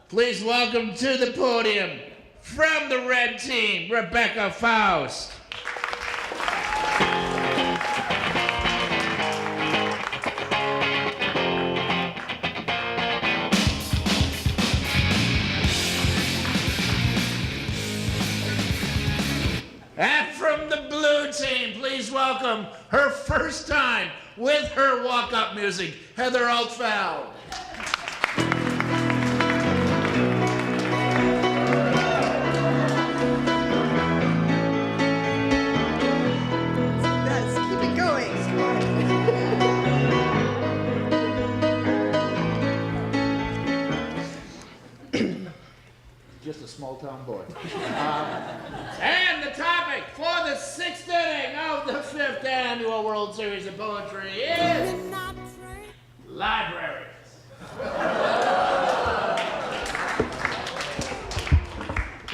Please welcome to the podium, from the red team, Rebecca Faust. And from the blue team, please welcome her first time with her walk-up music, Heather Altfeld. Let's keep it going. Just a small town boy. And the topic for the 6th inning of the 5th annual World Series of Poetry is libraries.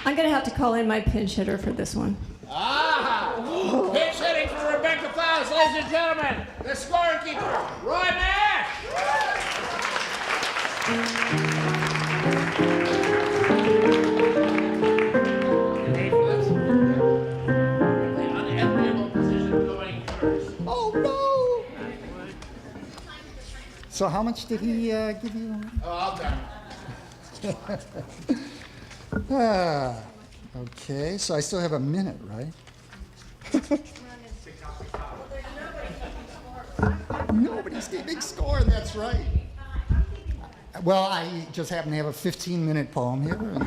I'm going to have to call in my pinch hitter for this one. Pitch hitting for Rebecca Faust, ladies and gentlemen, the scorekeeper, Roy Nash. Oh no! So how much did he give you? Oh, I'll done. Okay, so I still have a minute, right? Nobody's keeping score, that's right. Well, I just happen to have a 15-minute poem here, and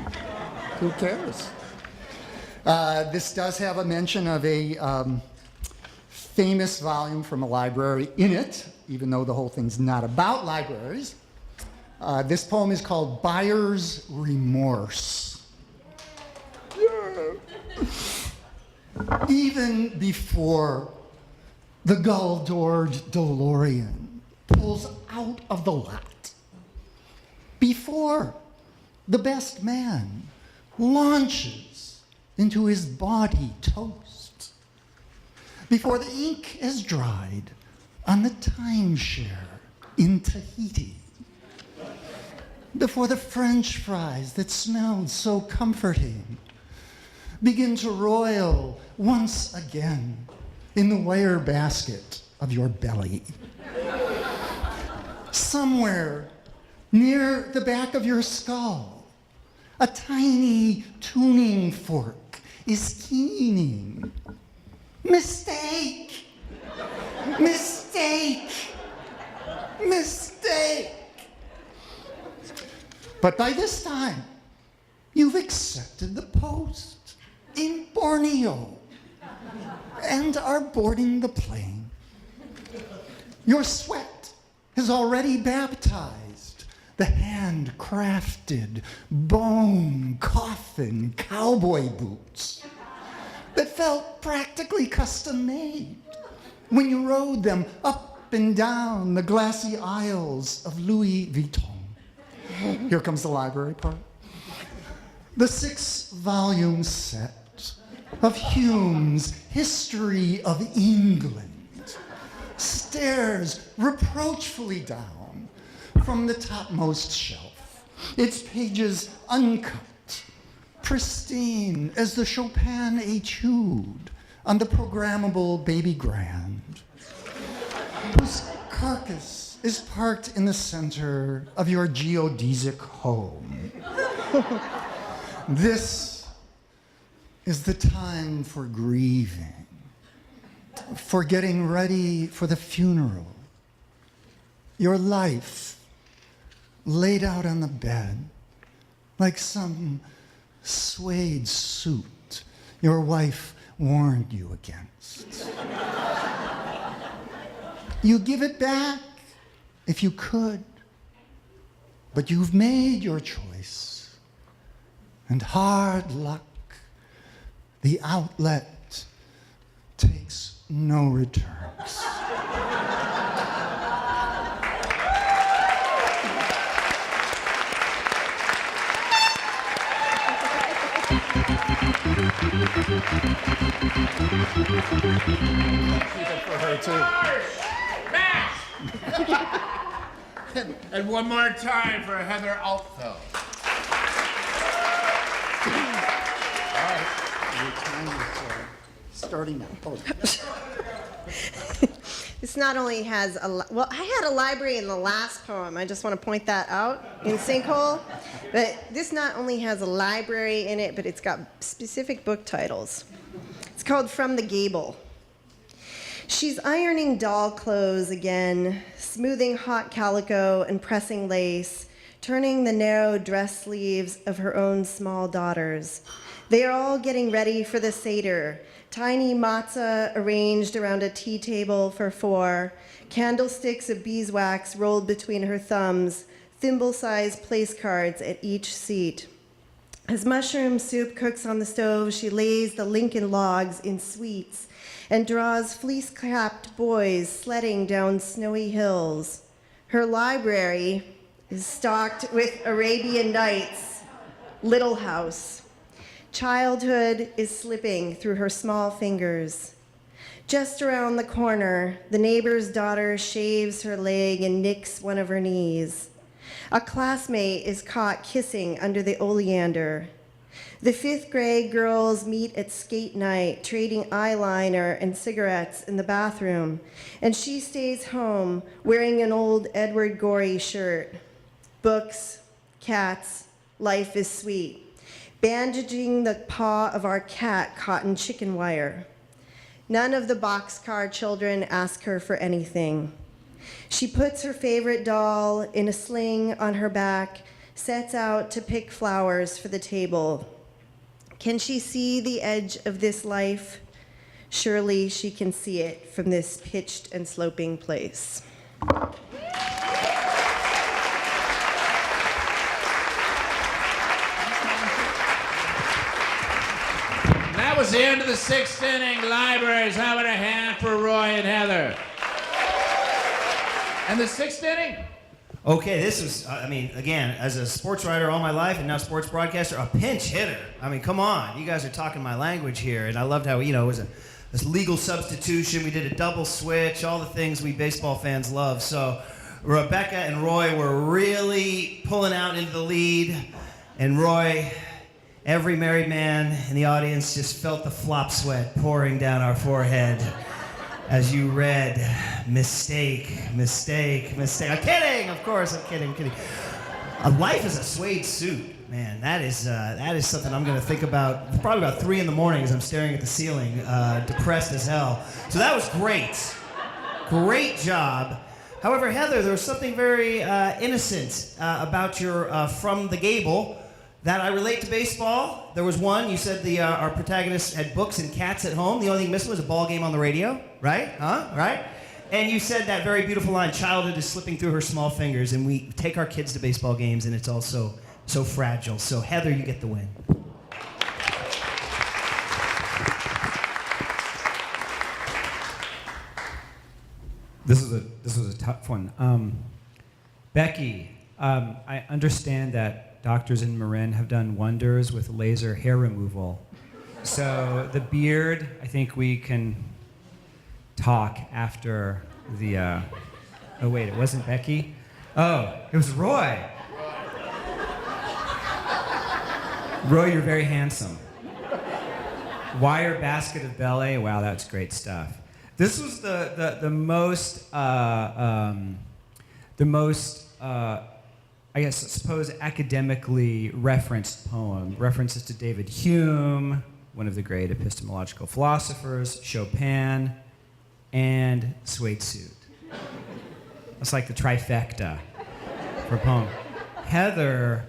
who cares? This does have a mention of a famous volume from a library in it, even though the whole thing's not about libraries. This poem is called Buyer's Remorse. Even before the gull-doored DeLorean pulls out of the lot, before the best man launches into his bawdy toast, before the ink is dried on the timeshare in Tahiti, before the French fries that smelled so comforting begin to roil once again in the wire basket of your belly, somewhere near the back of your skull, a tiny tuning fork is keening. Mistake! Mistake! Mistake! But by this time, you've accepted the post in Borneo and are boarding the plane. Your sweat has already baptized the handcrafted bone coffin cowboy boots that felt practically custom made when you rode them up and down the glassy aisles of Louis Vuitton. Here comes the library part. The 6-volume set of Hume's History of England stares reproachfully down from the topmost shelf, its pages uncut, pristine as the Chopin etude on the programmable baby grand, whose carcass is parked in the center of your geodesic home. This is the time for grieving, for getting ready for the funeral. Your life laid out on the bed like some suede suit your wife warned you against. You give it back if you could, but you've made your choice, and hard luck, the outlet takes no returns. For her too. And one more time for Heather Altfeld. starting now. Oh. This not only has well, I had a library in the last poem. I just want to point that out in Sinkhole. But this not only has a library in it, but it's got specific book titles. It's called From the Gable. She's ironing doll clothes again, smoothing hot calico and pressing lace, turning the narrow dress sleeves of her own small daughters. They are all getting ready for the Seder. Tiny matzah arranged around a tea table for 4, candlesticks of beeswax rolled between her thumbs, thimble-sized place cards at each seat. As mushroom soup cooks on the stove, she lays the Lincoln logs in sweets and draws fleece-capped boys sledding down snowy hills. Her library is stocked with Arabian Nights, Little House. Childhood is slipping through her small fingers. Just around the corner, the neighbor's daughter shaves her leg and nicks one of her knees. A classmate is caught kissing under the oleander. The 5th grade girls meet at skate night, trading eyeliner and cigarettes in the bathroom, and she stays home wearing an old Edward Gorey shirt. Books, cats, life is sweet. Bandaging the paw of our cat caught in chicken wire. None of the boxcar children ask her for anything. She puts her favorite doll in a sling on her back, sets out to pick flowers for the table. Can she see the edge of this life? Surely she can see it from this pitched and sloping place. That was the end of the 6th inning. Libraries, how about a hand for Roy and Heather? And the 6th inning? Okay, this was, I mean, again, as a sports writer all my life and now sports broadcaster, a pinch hitter. I mean, come on. You guys are talking my language here. And I loved how, it was this legal substitution. We did a double switch, all the things we baseball fans love. So Rebecca and Roy were really pulling out into the lead. And Roy, every married man in the audience just felt the flop sweat pouring down our forehead as you read, mistake, mistake, mistake. I'm kidding, of course, I'm kidding. Life is a suede suit, man. That is something I'm gonna think about probably about 3 a.m. as I'm staring at the ceiling, depressed as hell. So that was great job. However, Heather, there was something very innocent about your From the Gable that I relate to baseball. There was one, you said our protagonist had books and cats at home. The only thing missing was a ball game on the radio, right? Right? And you said that very beautiful line, childhood is slipping through her small fingers, and we take our kids to baseball games, and it's all so fragile. So Heather, you get the win. This was a tough one. Becky, I understand that doctors in Marin have done wonders with laser hair removal. So the beard, I think we can talk after the, oh wait, it wasn't Becky? Oh, it was Roy. Roy, you're very handsome. Wire basket of ballet, wow, that's great stuff. This was the most, I suppose, academically referenced poem. References to David Hume, one of the great epistemological philosophers, Chopin, and suede suit. It's like the trifecta for a poem. Heather,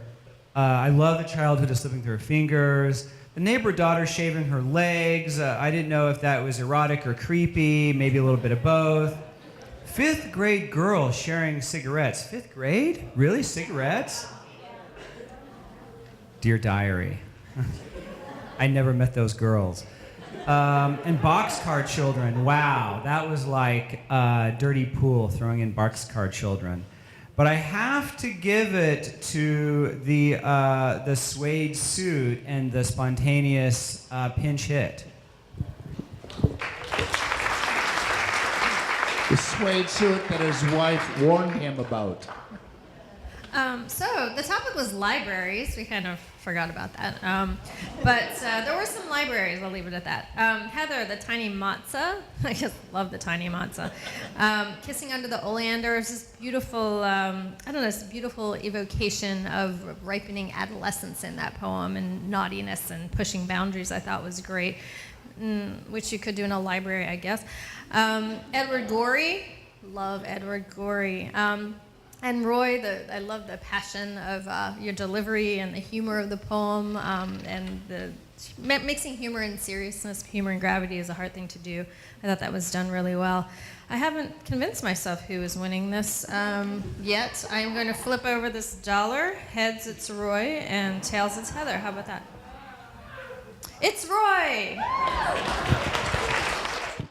I love the childhood is slipping through her fingers. The neighbor daughter shaving her legs. I didn't know if that was erotic or creepy, maybe a little bit of both. 5th grade girl sharing cigarettes. 5th grade? Really? Cigarettes? Dear Diary. I never met those girls. And boxcar children. Wow, that was like Dirty Pool throwing in boxcar children. But I have to give it to the suede suit and the spontaneous pinch hit. The suede suit that his wife warned him about. So the topic was libraries. We kind of forgot about that. But there were some libraries. I'll leave it at that. Heather, the tiny matzah. I just love the tiny matzah. Kissing under the oleander is this beautiful, this beautiful evocation of ripening adolescence in that poem, and naughtiness and pushing boundaries I thought was great, which you could do in a library, I guess. Edward Gorey. Love Edward Gorey. And Roy, I love the passion of your delivery and the humor of the poem, and the mixing humor and seriousness, humor and gravity is a hard thing to do. I thought that was done really well. I haven't convinced myself who is winning this yet. I'm going to flip over this dollar. Heads, it's Roy, and tails, it's Heather. How about that? It's Roy!